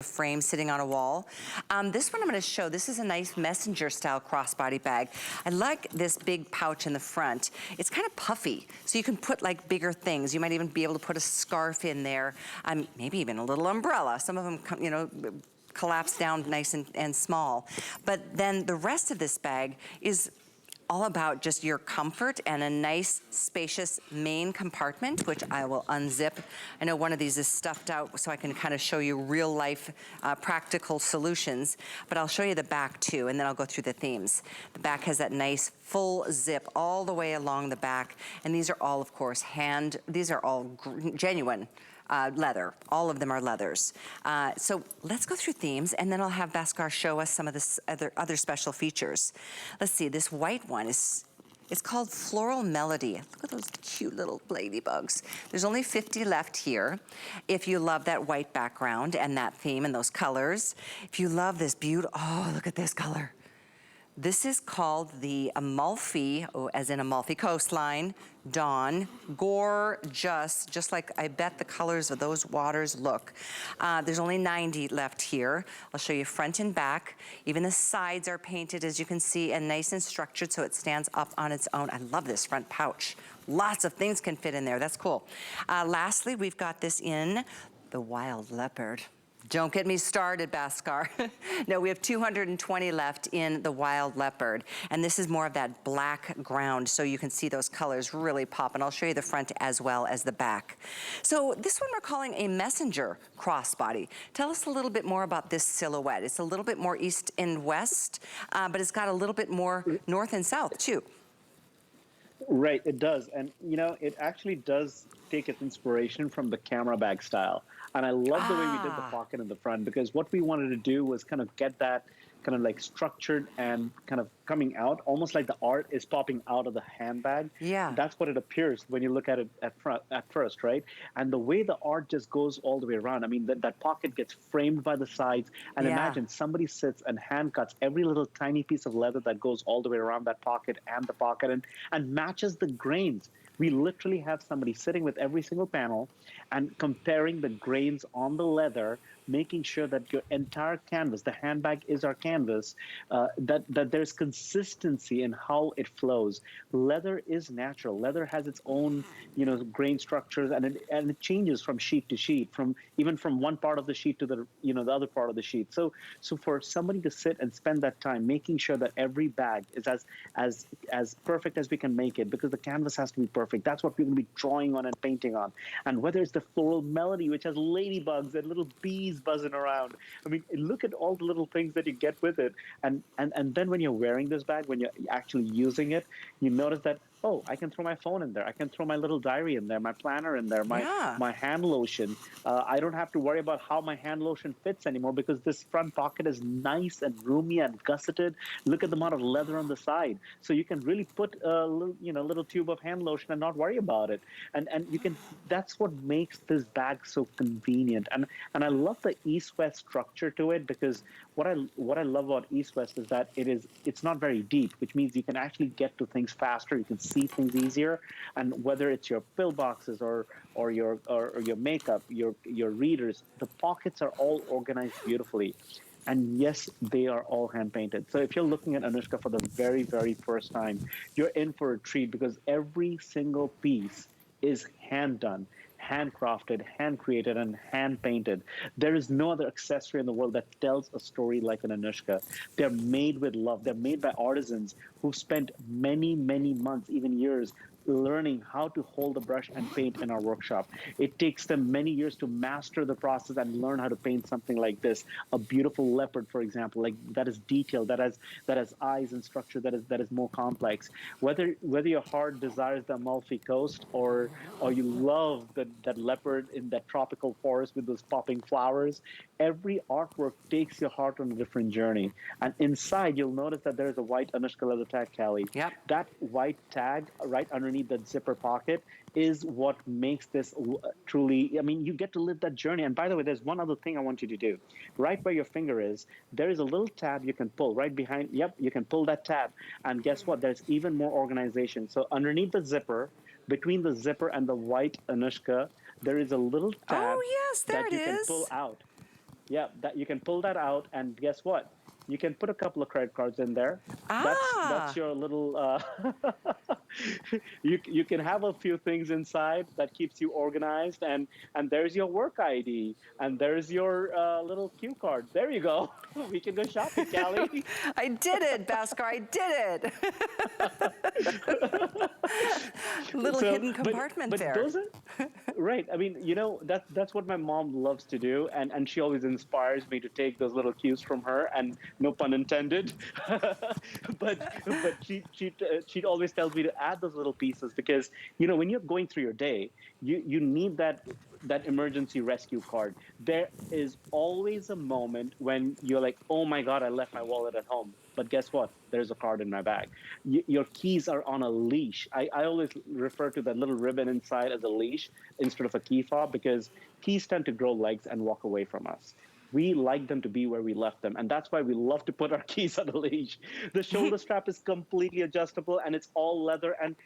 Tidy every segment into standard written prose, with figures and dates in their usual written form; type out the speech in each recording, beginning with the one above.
frame sitting on a wall. This one I'm going to show, this is a nice messenger style crossbody bag. I like this big pouch in the front. It's kind of puffy, so you can put like bigger things. You might even be able to put a scarf in there, maybe even a little umbrella. Some of them come, you know, collapse down nice and small. But then the rest of this bag is all about just your comfort and a nice spacious main compartment, which I will unzip. I know one of these is stuffed out, so I can kind of show you real life practical solutions, but I'll show you the back too, and then I'll go through the themes. The back has that nice full zip all the way along the back, and these are all, of course, these are all genuine leather. All of them are leathers. So let's go through themes, and then I'll have Bhaskar show us some of the other special features. Let's see, this white one it's called Floral Melody. Look at those cute little ladybugs. There's only 50 left here. If you love that white background and that theme and those colors, if you love this oh, look at this color. This is called the Amalfi, as in Amalfi coastline, Dawn. Gorgeous, just like I bet the colors of those waters look. There's only 90 left here. I'll show you front and back. Even the sides are painted, as you can see, and nice and structured so it stands up on its own. I love this front pouch. Lots of things can fit in there, that's cool. Lastly, we've got this in the wild leopard. Don't get me started, Bhaskar. No, we have 220 left in the wild leopard. And this is more of that black ground, so you can see those colors really pop. And I'll show you the front as well as the back. So this one we're calling a messenger crossbody. Tell us a little bit more about this silhouette. It's a little bit more east and west, but it's got a little bit more north and south too. Right, it does. And you know, it actually does take its inspiration from the camera bag style. And I love the way we did the pocket in the front, because what we wanted to do was kind of get that kind of like structured and kind of coming out, almost like the art is popping out of the handbag. Yeah. That's what it appears when you look at it at first, right? And the way the art just goes all the way around. I mean, that pocket gets framed by the sides, and imagine somebody sits and hand cuts every little tiny piece of leather that goes all the way around that pocket and the pocket and matches the grains. We literally have somebody sitting with every single panel and comparing the grains on the leather, making sure that your entire canvas, the handbag is our canvas, that there's consistency in how it flows. Leather is natural. Leather has its own, you know, grain structures, and it changes from sheet to sheet, even from one part of the sheet to the the other part of the sheet. So for somebody to sit and spend that time making sure that every bag is as perfect as we can make it, because the canvas has to be perfect. That's what we're going to be drawing on and painting on. And whether it's the Floral Melody, which has ladybugs and little bees buzzing around. I mean, look at all the little things that you get with it. And then when you're wearing this bag, when you're actually using it, you notice that, oh, I can throw my phone in there. I can throw my little diary in there, my planner in there, my hand lotion. I don't have to worry about how my hand lotion fits anymore, because this front pocket is nice and roomy and gusseted. Look at the amount of leather on the side. So you can really put a little tube of hand lotion and not worry about it. And you can, that's what makes this bag so convenient. And I love the east-west structure to it, because what I love about east-west is that it's not very deep, which means you can actually get to things faster. You can see things easier. And whether it's your pillboxes or your makeup, your readers, the pockets are all organized beautifully. And yes, they are all hand painted. So if you're looking at Anuschka for the very, very first time, you're in for a treat, because every single piece is hand done, handcrafted, hand created, and hand painted. There is no other accessory in the world that tells a story like an Anuschka. They're made with love. They're made by artisans who've spent many, many months, even years, learning how to hold the brush and paint in our workshop. It takes them many years to master the process and learn how to paint something like this. A beautiful leopard, for example, like that is detailed, that has eyes and structure that is more complex. Whether your heart desires the Amalfi Coast or you love that leopard in that tropical forest with those popping flowers, every artwork takes your heart on a different journey. And inside, you'll notice that there is a white Anuschka leather tag, Callie. Yep. That white tag right underneath that zipper pocket is what makes this truly, I mean, you get to live that journey. And by the way, there's one other thing I want you to do. Right where your finger is, there is a little tab you can pull right behind. Yep, you can pull that tab. And guess what? There's even more organization. So underneath the zipper, between the zipper and the white Anuschka, there is a little tab that you can pull out. Yeah, that you can pull that out, and guess what? You can put a couple of credit cards in there. That's Ah, your little. You can have a few things inside that keeps you organized, and there's your work ID, and there's your little cue card. There you go. We can go shopping, Callie. I did it, Bhaskar, I did it. Little So, hidden compartment but there. those are right. I mean, that's what my mom loves to do, and she always inspires me to take those little cues from her, and no pun intended. But she always tells me to add those little pieces because when you're going through your day, you need that emergency rescue card. There is always a moment when you're like, oh my God, I left my wallet at home. But guess what? There's a card in my bag. Your keys are on a leash. I always refer to that little ribbon inside as a leash instead of a key fob because keys tend to grow legs and walk away from us. We like them to be where we left them. And that's why we love to put our keys on a leash. The shoulder strap is completely adjustable and it's all leather. And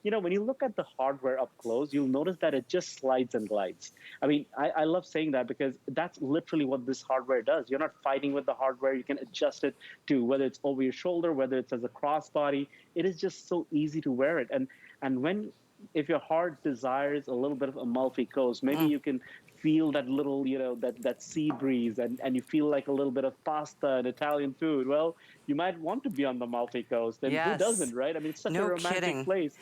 when you look at the hardware up close, you'll notice that it just slides and glides. I mean, I love saying that because that's literally what this hardware does. You're not fighting with the hardware. You can adjust it to whether it's over your shoulder, whether it's as a crossbody. It is just so easy to wear it. And if your heart desires a little bit of Amalfi Coast, maybe you can feel that little, that sea breeze, and you feel like a little bit of pasta and Italian food. Well, you might want to be on the Amalfi Coast, and who Yes, doesn't, right? I mean, it's such a no romantic kidding. place.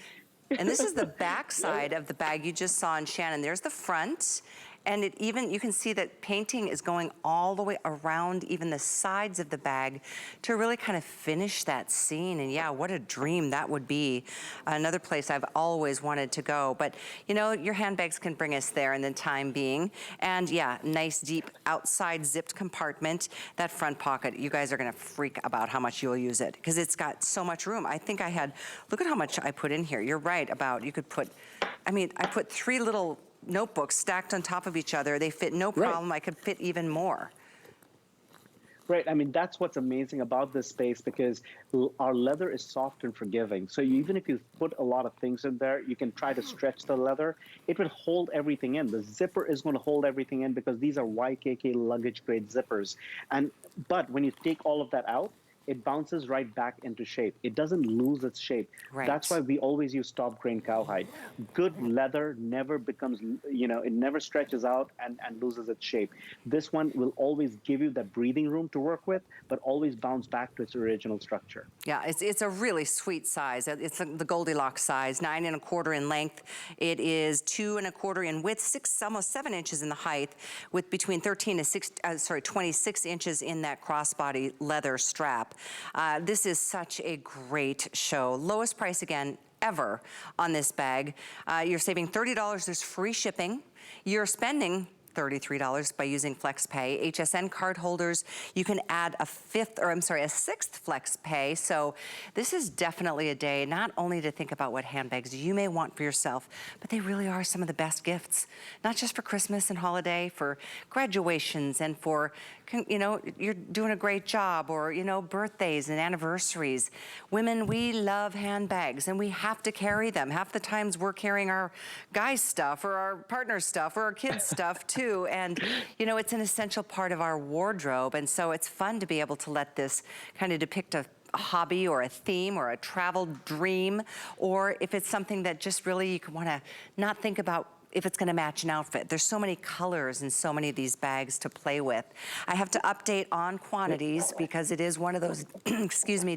And this is the back Right? side of the bag you just saw in Shannon. There's the front. And you can see that painting is going all the way around even the sides of the bag to really kind of finish that scene. And yeah, what a dream that would be. Another place I've always wanted to go. But your handbags can bring us there in the time being. And yeah, nice deep outside zipped compartment. That front pocket, you guys are gonna freak about how much you'll use it because it's got so much room. I think look at how much I put in here. You're right about, you could put, I put 3 little notebooks stacked on top of each other. They fit no Right. problem. I could fit even more. Right. I mean, that's what's amazing about this space because our leather is soft and forgiving. So even if you put a lot of things in there, you can try to stretch the leather. It will hold everything in. The zipper is going to hold everything in because these are YKK luggage grade zippers. But when you take all of that out, it bounces right back into shape. It doesn't lose its shape. That's Right. why we always use top grain cowhide. Good leather never becomes, it never stretches out and loses its shape. This one will always give you that breathing room to work with, but always bounce back to its original structure. Yeah, it's a really sweet size. It's the Goldilocks size, 9 1/4 in length. It is 2 1/4 in width, almost 7 inches in the height, with between 26 inches in that crossbody leather strap. This is such a great show. Lowest price again ever on this bag. You're saving $30. There's free shipping. You're spending $33 by using FlexPay. HSN card holders, you can add a 6th FlexPay. So this is definitely a day not only to think about what handbags you may want for yourself, but they really are some of the best gifts. Not just for Christmas and holiday, for graduations and for, you're doing a great job, or, birthdays and anniversaries. Women, we love handbags and we have to carry them. Half the times we're carrying our guys' stuff or our partner's stuff or our kids' stuff too. And, it's an essential part of our wardrobe. And so it's fun to be able to let this kind of depict a hobby or a theme or a travel dream, or if it's something that just really you can want to not think about if it's gonna match an outfit. There's so many colors and so many of these bags to play with. I have to update on quantities because it is one of those,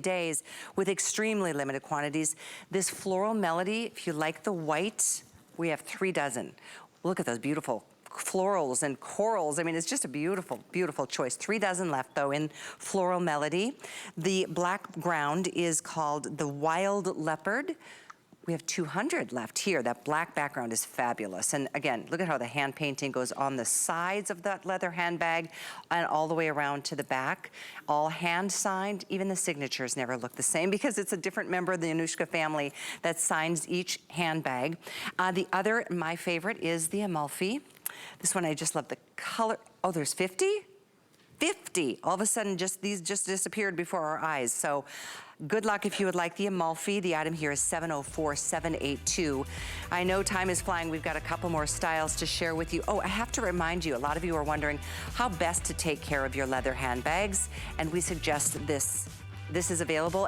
days with extremely limited quantities. This Floral Melody, if you like the white, we have 3 dozen. Look at those beautiful florals and corals. I mean, it's just a beautiful, beautiful choice. 3 dozen left though in Floral Melody. The black ground is called the Wild Leopard. We have 200 left here. That black background is fabulous. And again, look at how the hand painting goes on the sides of that leather handbag and all the way around to the back. All hand signed. Even the signatures never look the same because it's a different member of the Anuschka family that signs each handbag. The other, my favorite, is the Amalfi. This one, I just love the color. Oh, there's 50? 50. All of a sudden, these just disappeared before our eyes. So good luck if you would like the Amalfi. The item here is 704782. I know time is flying. We've got a couple more styles to share with you. Oh, I have to remind you, a lot of you are wondering how best to take care of your leather handbags, and we suggest this. This is available.